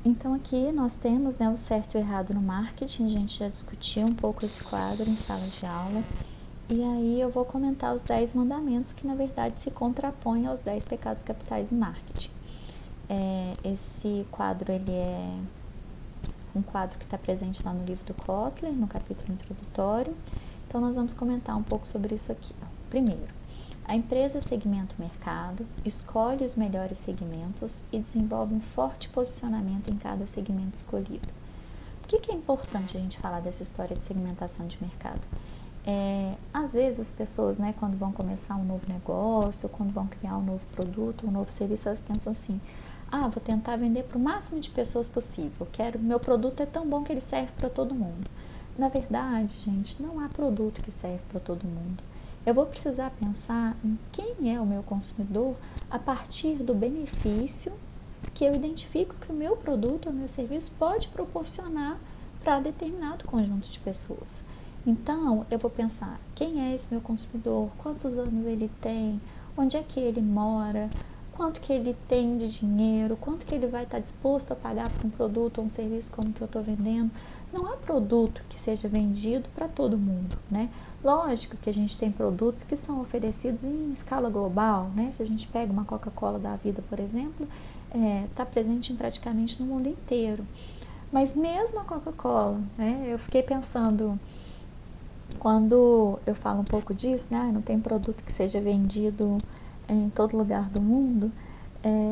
Então aqui nós temos, né, o certo e o errado no marketing. A gente já discutiu um pouco esse quadro em sala de aula. E aí eu vou comentar os 10 mandamentos que na verdade se contrapõem aos 10 pecados capitais do marketing. Esse quadro ele é um quadro que está presente lá no livro do Kotler, no capítulo introdutório. Então nós vamos comentar um pouco sobre isso aqui. Primeiro, a empresa segmenta o mercado, escolhe os melhores segmentos e desenvolve um forte posicionamento em cada segmento escolhido. Por que é importante a gente falar dessa história de segmentação de mercado? Às vezes as pessoas, né, quando vão começar um novo negócio, quando vão criar um novo produto, um novo serviço, elas pensam assim: vou tentar vender para o máximo de pessoas possível, meu produto é tão bom que ele serve para todo mundo. Na verdade, gente, não há produto que serve para todo mundo. Eu vou precisar pensar em quem é o meu consumidor a partir do benefício que eu identifico que o meu produto ou meu serviço pode proporcionar para determinado conjunto de pessoas. Então, eu vou pensar, quem é esse meu consumidor, quantos anos ele tem, onde é que ele mora, quanto que ele tem de dinheiro, quanto que ele vai estar disposto a pagar por um produto ou um serviço como que eu estou vendendo. Não há produto que seja vendido para todo mundo, né? Lógico que a gente tem produtos que são oferecidos em escala global, né? Se a gente pega uma Coca-Cola da vida, por exemplo, está presente em praticamente no mundo inteiro. Mas mesmo a Coca-Cola, né? Eu fiquei pensando, quando eu falo um pouco disso, né? Não tem produto que seja vendido em todo lugar do mundo.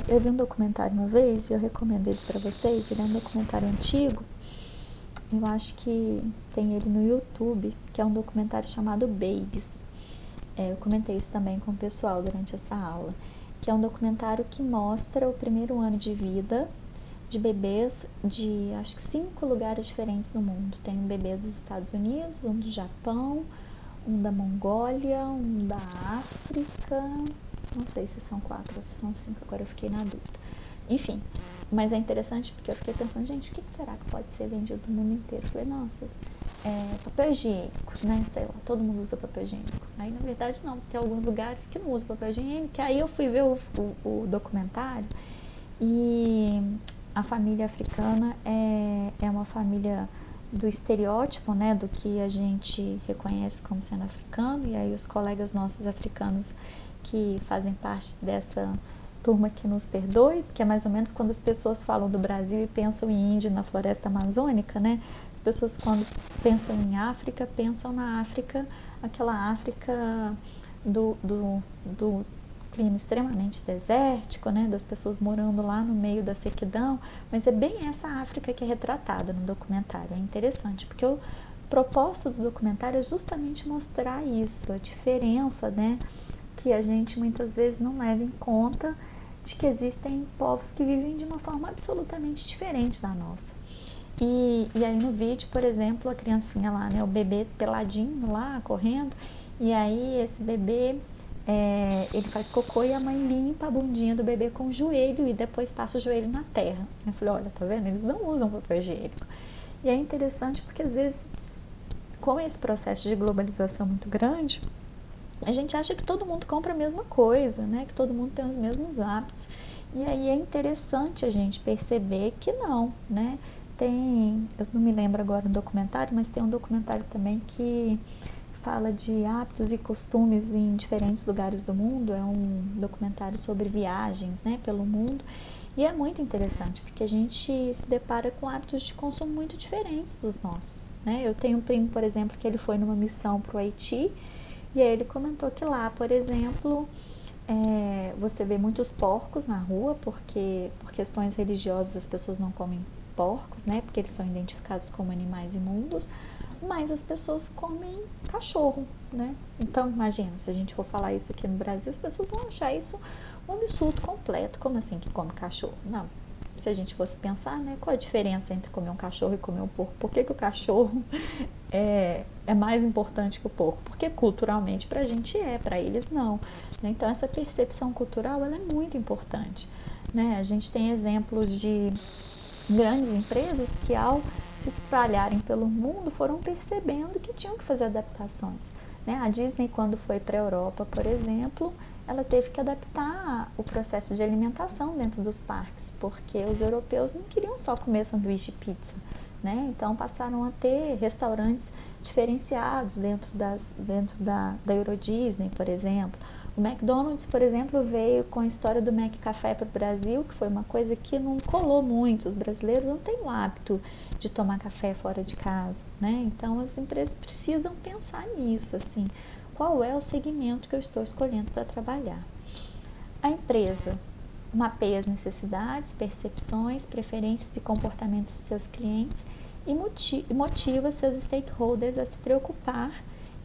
Eu vi um documentário uma vez e eu recomendo ele para vocês. Ele é um documentário antigo. Eu acho que tem ele no YouTube, que é um documentário chamado Babies. Eu comentei isso também com o pessoal durante essa aula, que é um documentário que mostra o primeiro ano de vida de bebês de, acho que 5 lugares diferentes no mundo. Tem um bebê dos Estados Unidos, um do Japão, um da Mongólia, um da África, não sei se são 4 ou se são 5, agora eu fiquei na dúvida. Enfim, mas é interessante porque eu fiquei pensando, gente, o que será que pode ser vendido no mundo inteiro? Eu falei, nossa, papel higiênico, né? Sei lá, todo mundo usa papel higiênico. Aí, na verdade, não, tem alguns lugares que não usam papel higiênico. Aí eu fui ver o documentário e a família africana é uma família do estereótipo, né, do que a gente reconhece como sendo africano. E aí os colegas nossos africanos que fazem parte dessa turma que nos perdoe, porque é mais ou menos quando as pessoas falam do Brasil e pensam em índio na floresta amazônica, né? As pessoas quando pensam em África, pensam na África, aquela África do clima extremamente desértico, né? Das pessoas morando lá no meio da sequidão, mas é bem essa África que é retratada no documentário. É interessante, porque a proposta do documentário é justamente mostrar isso, a diferença, né? Que a gente muitas vezes não leva em conta de que existem povos que vivem de uma forma absolutamente diferente da nossa. E aí no vídeo, por exemplo, a criancinha lá, né, o bebê peladinho lá, correndo, e aí esse bebê, ele faz cocô e a mãe limpa a bundinha do bebê com o joelho e depois passa o joelho na terra. Eu falei, olha, tá vendo? Eles não usam papel higiênico. E é interessante porque às vezes, com esse processo de globalização muito grande, a gente acha que todo mundo compra a mesma coisa, né? Que todo mundo tem os mesmos hábitos. E aí é interessante a gente perceber que não, né? Eu não me lembro agora do documentário, mas tem um documentário também que fala de hábitos e costumes em diferentes lugares do mundo. É um documentário sobre viagens, né, pelo mundo. E é muito interessante, porque a gente se depara com hábitos de consumo muito diferentes dos nossos, né? Eu tenho um primo, por exemplo, que ele foi numa missão para o Haiti. E aí ele comentou que lá, por exemplo, você vê muitos porcos na rua, porque por questões religiosas as pessoas não comem porcos, né? Porque eles são identificados como animais imundos, mas as pessoas comem cachorro, né? Então imagina, se a gente for falar isso aqui no Brasil, as pessoas vão achar isso um absurdo completo. Como assim que come cachorro? Não. Se a gente fosse pensar, né, qual a diferença entre comer um cachorro e comer um porco? Por que o cachorro é mais importante que o porco? Porque culturalmente pra gente pra eles não. Então essa percepção cultural, ela é muito importante, né? A gente tem exemplos de grandes empresas que ao se espalharem pelo mundo foram percebendo que tinham que fazer adaptações, né? A Disney, quando foi para a Europa, por exemplo, ela teve que adaptar o processo de alimentação dentro dos parques, porque os europeus não queriam só comer sanduíche e pizza, né? Então passaram a ter restaurantes diferenciados dentro da Euro Disney, por exemplo. O McDonald's, por exemplo, veio com a história do Mac Café para o Brasil, que foi uma coisa que não colou muito. Os brasileiros não têm o hábito de tomar café fora de casa, né? Então as empresas precisam pensar nisso, assim, qual é o segmento que eu estou escolhendo para trabalhar. A empresa mapeia as necessidades, percepções, preferências e comportamentos de seus clientes e motiva seus stakeholders a se preocupar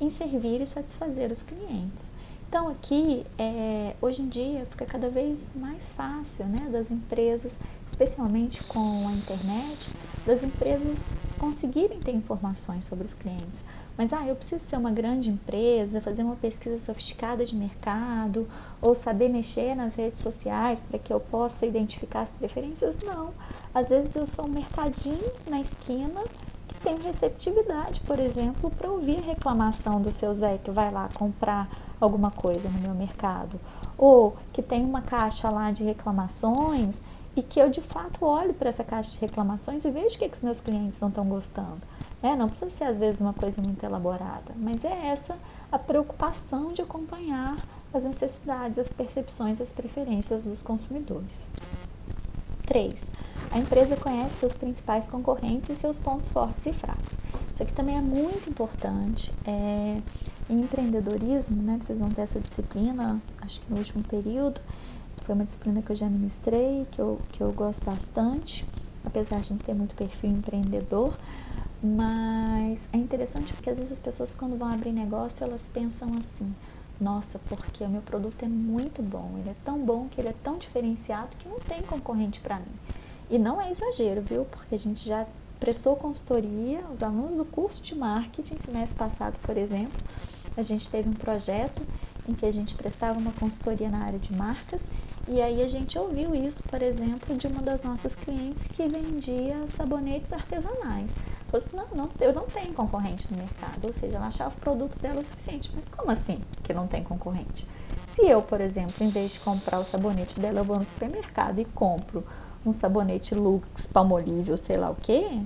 em servir e satisfazer os clientes. Então aqui, hoje em dia, fica cada vez mais fácil, né, das empresas, especialmente com a internet, das empresas conseguirem ter informações sobre os clientes. Mas, eu preciso ser uma grande empresa, fazer uma pesquisa sofisticada de mercado, ou saber mexer nas redes sociais para que eu possa identificar as preferências? Não. Às vezes eu sou um mercadinho na esquina que tem receptividade, por exemplo, para ouvir a reclamação do seu Zé que vai lá comprar alguma coisa no meu mercado, ou que tem uma caixa lá de reclamações e que eu de fato olho para essa caixa de reclamações e vejo o que os meus clientes não estão gostando. Não precisa ser às vezes uma coisa muito elaborada, mas é essa a preocupação de acompanhar as necessidades, as percepções, as preferências dos consumidores. 3. A empresa conhece seus principais concorrentes e seus pontos fortes e fracos. Isso aqui também é muito importante. Em empreendedorismo, né, vocês vão ter essa disciplina, acho que no último período, foi uma disciplina que eu já ministrei, que eu gosto bastante, apesar de não ter muito perfil empreendedor, mas é interessante porque às vezes as pessoas quando vão abrir negócio, elas pensam assim, nossa, porque o meu produto é muito bom, ele é tão bom que ele é tão diferenciado que não tem concorrente para mim. E não é exagero, viu? Porque a gente já prestou consultoria, os alunos do curso de marketing, semestre passado, por exemplo, a gente teve um projeto em que a gente prestava uma consultoria na área de marcas e aí a gente ouviu isso, por exemplo, de uma das nossas clientes que vendia sabonetes artesanais. Falou assim, não, eu não tenho concorrente no mercado, ou seja, ela achava o produto dela o suficiente. Mas como assim que não tem concorrente? Se eu, por exemplo, em vez de comprar o sabonete dela, eu vou no supermercado e compro um sabonete Lux, Palmolive ou sei lá o quê,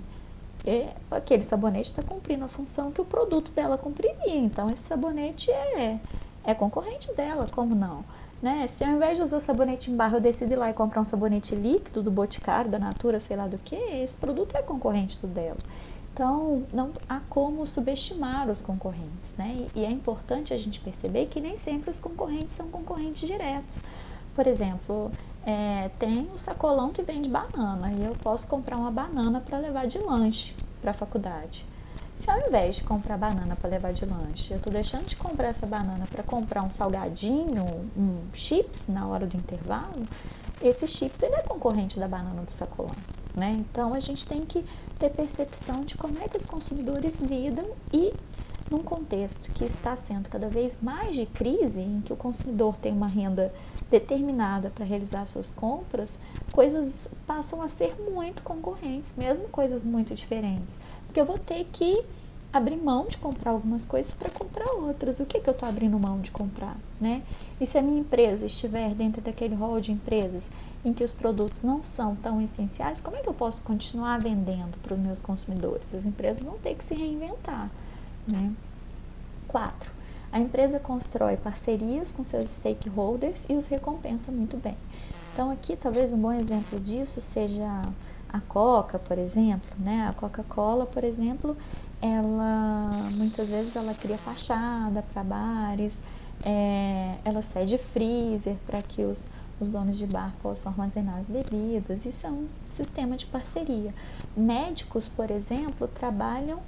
aquele sabonete está cumprindo a função que o produto dela cumpriria. Então, esse sabonete é concorrente dela, como não? Né? Se ao invés de usar sabonete em barra, eu decidir ir lá e comprar um sabonete líquido do Boticário, da Natura, sei lá do que, esse produto é concorrente do dela. Então, não há como subestimar os concorrentes, né? E é importante a gente perceber que nem sempre os concorrentes são concorrentes diretos. Por exemplo, tem o sacolão que vende banana e eu posso comprar uma banana para levar de lanche para a faculdade. Se ao invés de comprar banana para levar de lanche, eu estou deixando de comprar essa banana para comprar um salgadinho, um chips na hora do intervalo, esse chips ele é concorrente da banana do sacolão, né? Então a gente tem que ter percepção de como é que os consumidores lidam e num contexto que está sendo cada vez mais de crise, em que o consumidor tem uma renda determinada para realizar suas compras, coisas passam a ser muito concorrentes, mesmo coisas muito diferentes. Porque eu vou ter que abrir mão de comprar algumas coisas para comprar outras. O que eu estou abrindo mão de comprar, né? E se a minha empresa estiver dentro daquele rol de empresas em que os produtos não são tão essenciais, como é que eu posso continuar vendendo para os meus consumidores? As empresas vão ter que se reinventar, né? 4. A empresa constrói parcerias com seus stakeholders e os recompensa muito bem. Então aqui talvez um bom exemplo disso seja a Coca, por exemplo, né? A Coca-Cola, por exemplo, ela muitas vezes ela cria fachada para bares, ela cede freezer para que os donos de bar possam armazenar as bebidas. Isso é um sistema de parceria. Médicos, por exemplo, trabalham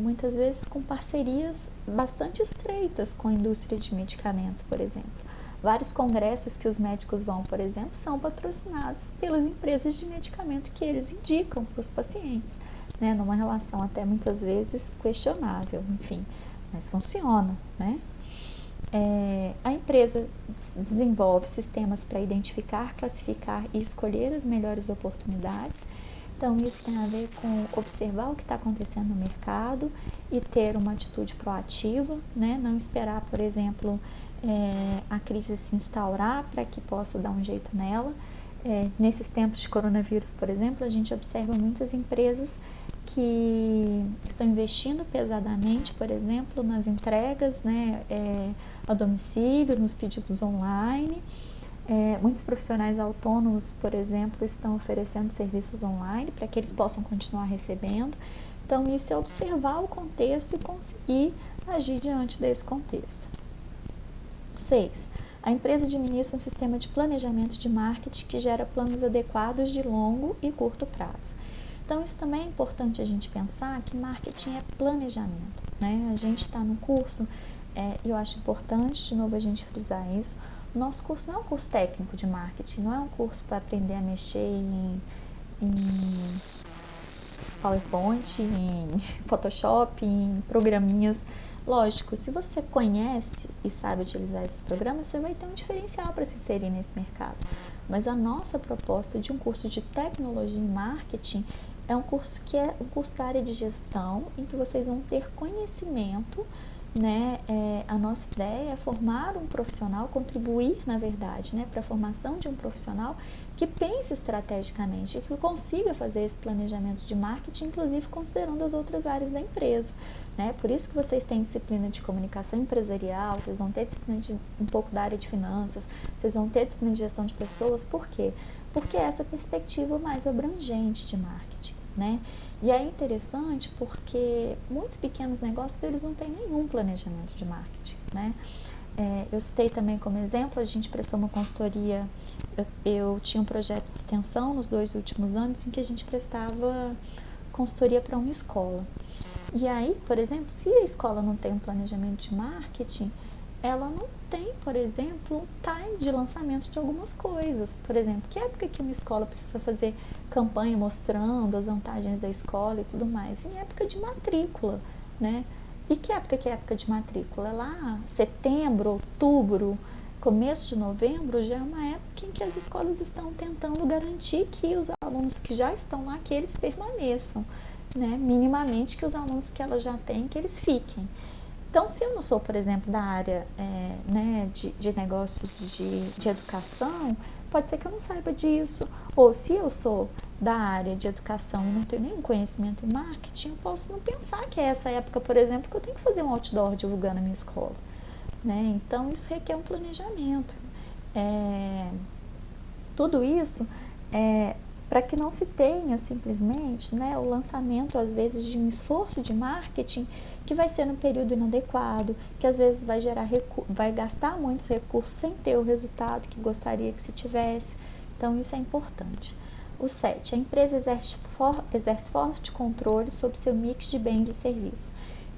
muitas vezes com parcerias bastante estreitas com a indústria de medicamentos, por exemplo. Vários congressos que os médicos vão, por exemplo, são patrocinados pelas empresas de medicamento que eles indicam para os pacientes, né? Numa relação até muitas vezes questionável, enfim, mas funciona, né? A empresa desenvolve sistemas para identificar, classificar e escolher as melhores oportunidades. Então, isso tem a ver com observar o que está acontecendo no mercado e ter uma atitude proativa, né? Não esperar, por exemplo, a crise se instaurar para que possa dar um jeito nela. Nesses tempos de coronavírus, por exemplo, a gente observa muitas empresas que estão investindo pesadamente, por exemplo, nas entregas, né, a domicílio, nos pedidos online. Muitos profissionais autônomos, por exemplo, estão oferecendo serviços online para que eles possam continuar recebendo. Então, isso é observar o contexto e conseguir agir diante desse contexto. 6. A empresa administra um sistema de planejamento de marketing que gera planos adequados de longo e curto prazo. Então, isso também é importante a gente pensar que marketing é planejamento, né? A gente está num curso, e eu acho importante, de novo, a gente frisar isso. O nosso curso não é um curso técnico de marketing, não é um curso para aprender a mexer em PowerPoint, em Photoshop, em programinhas. Lógico, se você conhece e sabe utilizar esses programas, você vai ter um diferencial para se inserir nesse mercado. Mas a nossa proposta de um curso de tecnologia em marketing é um curso que é um curso da área de gestão, em que vocês vão ter conhecimento, né? A nossa ideia é formar um profissional, contribuir, na verdade, né, para a formação de um profissional que pense estrategicamente e que consiga fazer esse planejamento de marketing, inclusive considerando as outras áreas da empresa, né? Por isso que vocês têm disciplina de comunicação empresarial, vocês vão ter disciplina de um pouco da área de finanças, vocês vão ter disciplina de gestão de pessoas. Por quê? Porque é essa perspectiva mais abrangente de marketing, né? E é interessante porque muitos pequenos negócios, eles não têm nenhum planejamento de marketing, né? Eu citei também como exemplo, a gente prestou uma consultoria, eu tinha um projeto de extensão nos 2 últimos anos em que a gente prestava consultoria para uma escola. E aí, por exemplo, se a escola não tem um planejamento de marketing, ela não tem, por exemplo, time de lançamento de algumas coisas. Por exemplo, que época que uma escola precisa fazer campanha mostrando as vantagens da escola e tudo mais? Em época de matrícula, né? E que é época de matrícula? É lá setembro, outubro, começo de novembro, já é uma época em que as escolas estão tentando garantir que os alunos que já estão lá, que eles permaneçam, né? Minimamente que os alunos que elas já têm, que eles fiquem. Então, se eu não sou, por exemplo, da área né, de negócios de educação, pode ser que eu não saiba disso. Ou se eu sou da área de educação e não tenho nenhum conhecimento em marketing, eu posso não pensar que é essa época, por exemplo, que eu tenho que fazer um outdoor divulgando a minha escola, né? Então, isso requer um planejamento. Tudo isso para que não se tenha simplesmente, né, o lançamento, às vezes, de um esforço de marketing que vai ser no período inadequado, que às vezes vai gastar muitos recursos sem ter o resultado que gostaria que se tivesse. Então, isso é importante. O 7. A empresa exerce forte controle sobre seu mix de bens e serviços.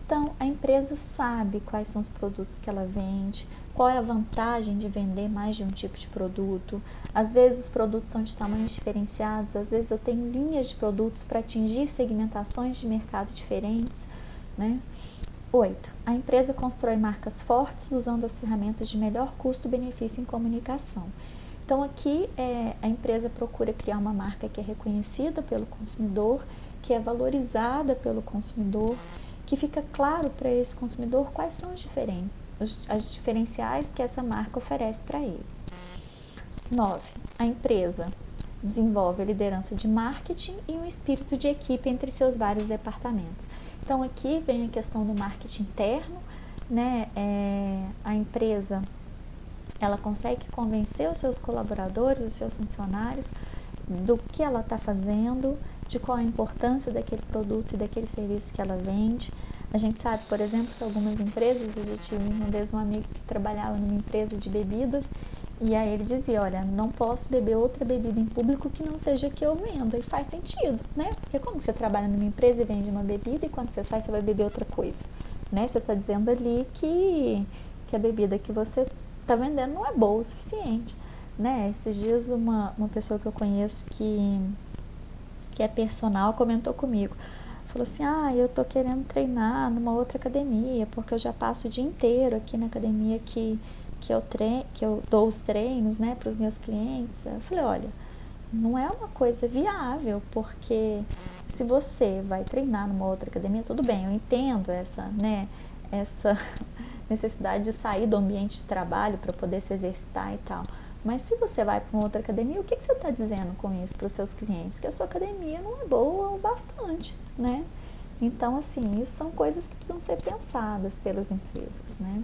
Então, a empresa sabe quais são os produtos que ela vende, qual é a vantagem de vender mais de um tipo de produto. Às vezes os produtos são de tamanhos diferenciados, às vezes eu tenho linhas de produtos para atingir segmentações de mercado diferentes, né? 8. A empresa constrói marcas fortes usando as ferramentas de melhor custo-benefício em comunicação. Então, aqui a empresa procura criar uma marca que é reconhecida pelo consumidor, que é valorizada pelo consumidor, que fica claro para esse consumidor quais são as diferenciais que essa marca oferece para ele. 9. A empresa desenvolve a liderança de marketing e um espírito de equipe entre seus vários departamentos. Então, aqui vem a questão do marketing interno, né? A empresa, ela consegue convencer os seus colaboradores, os seus funcionários, do que ela está fazendo, de qual a importância daquele produto e daquele serviço que ela vende. A gente sabe, por exemplo, que algumas empresas, eu já tive uma vez um amigo que trabalhava numa empresa de bebidas, e aí ele dizia, olha, não posso beber outra bebida em público que não seja que eu venda. E faz sentido, né? Porque como você trabalha numa empresa e vende uma bebida e quando você sai você vai beber outra coisa, né? Você está dizendo ali que a bebida que você está vendendo não é boa o suficiente, né? Esses dias uma pessoa que eu conheço que é personal comentou comigo, falou assim, eu tô querendo treinar numa outra academia, porque eu já passo o dia inteiro aqui na academia que eu dou os treinos, né, para os meus clientes. Eu falei, olha, não é uma coisa viável, porque se você vai treinar numa outra academia, tudo bem, eu entendo essa necessidade de sair do ambiente de trabalho para poder se exercitar e tal. Mas se você vai para uma outra academia, o que você está dizendo com isso para os seus clientes? Que a sua academia não é boa o bastante, né? Então, assim, isso são coisas que precisam ser pensadas pelas empresas, né?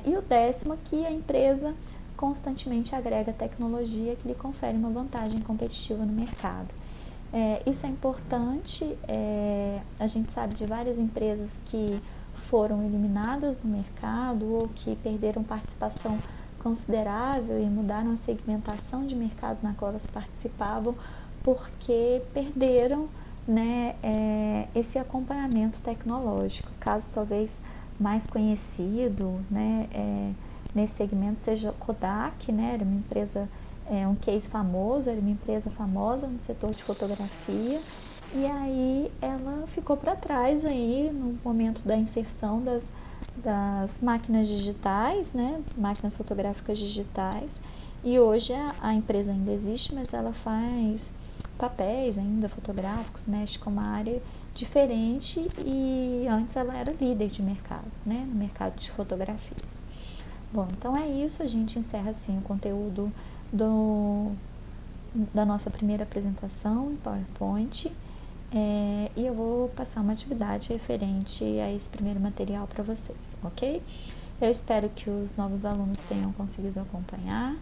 E o 10º aqui, a empresa constantemente agrega tecnologia que lhe confere uma vantagem competitiva no mercado. Isso é importante, a gente sabe de várias empresas que foram eliminadas do mercado ou que perderam participação considerável e mudaram a segmentação de mercado na qual elas participavam porque perderam, né, esse acompanhamento tecnológico. Caso talvez mais conhecido, né, nesse segmento seja Kodak, né, era uma empresa, um case famoso, era uma empresa famosa no setor de fotografia, e aí ela ficou para trás aí no momento da inserção das máquinas digitais, né, máquinas fotográficas digitais, e hoje a empresa ainda existe, mas ela faz papéis ainda fotográficos, mexe com uma área diferente, e antes ela era líder de mercado, né, no mercado de fotografias. Bom, então é isso, a gente encerra assim o conteúdo da nossa primeira apresentação em PowerPoint, e eu vou passar uma atividade referente a esse primeiro material para vocês, ok? Eu espero que os novos alunos tenham conseguido acompanhar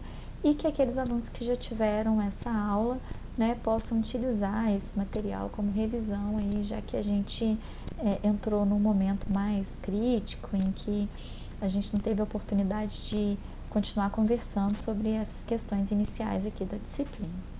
e que aqueles alunos que já tiveram essa aula, né, possam utilizar esse material como revisão aí, já que a gente entrou num momento mais crítico em que a gente não teve a oportunidade de continuar conversando sobre essas questões iniciais aqui da disciplina.